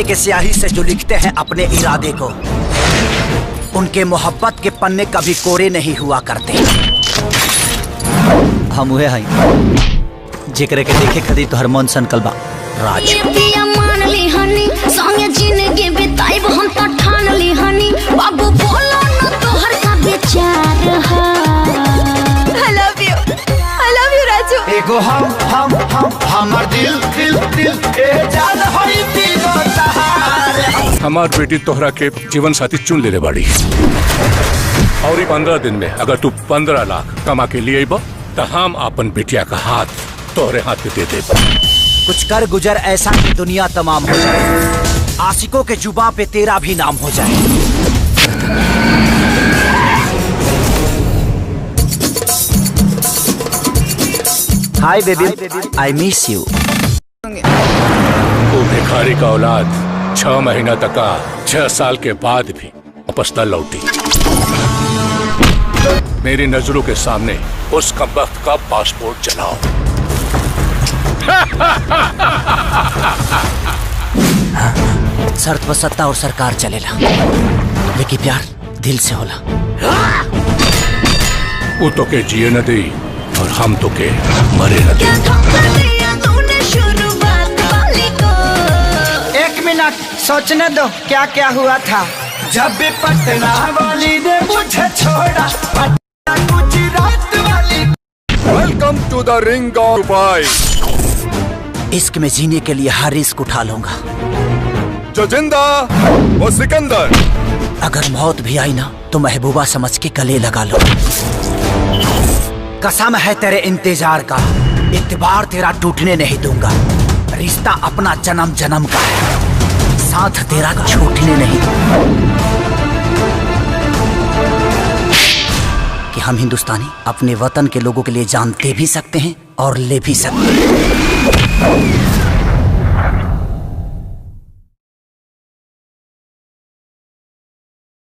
के स्याही से जो लिखते हैं अपने इरादे को, उनके मोहब्बत के पन्ने कभी कोरे नहीं हुआ करते। हम हुए हैं जेकरे के देखे खदी तो हरमोन संकल्पा राज मान ली हनी संगे जिंदगी बिताइब हम तो ठान ली हनी बाबू बोलो न तोहर का विचार है। I love you Raju. एगो हम हमर दिल ए जान होई तीनों सहारे। हमार बेटी तोहरा के जीवन साथी चुन ले बाड़ी और 15 दिन में अगर तू 15 लाख कमा के लिए तो हम अपन बेटिया का हाथ तोहरे हाथ पे दे दे। कुछ कर गुजर ऐसा कि दुनिया तमाम हो जाए, आशिकों के जुबां पे तेरा भी नाम हो जाए। Hi baby, I miss you. वो भिखारी का औलाद 6 महीना तक 6 साल के बाद भी वापस न लौटी। मेरी नजरों के सामने उस कमबख्त का पासपोर्ट जलाओ। शर्त पर सत्ता और सरकार चलेला, लेकिन प्यार दिल से होला। वो तो के जिए न दे और हम तो के मरे न दे। 1 मिनट सोचने दो क्या क्या हुआ था जब भी पटना वाली ने मुझे छोड़ा, पटना गुजरात वाली। Welcome to the ring of fire. इश्क में जीने के लिए हर रिस्क उठा लूंगा। जो जिंदा वो सिकंदर। अगर मौत भी आई ना तो महबूबा समझ के गले लगा लो। कसम है तेरे इंतजार का, इत्तेबार तेरा टूटने नहीं दूंगा। रिश्ता अपना जन्म जन्म का है, साथ तेरा छूटने नहीं। कि हम हिंदुस्तानी अपने वतन के लोगों के लिए जान दे भी सकते हैं और ले भी सकते हैं।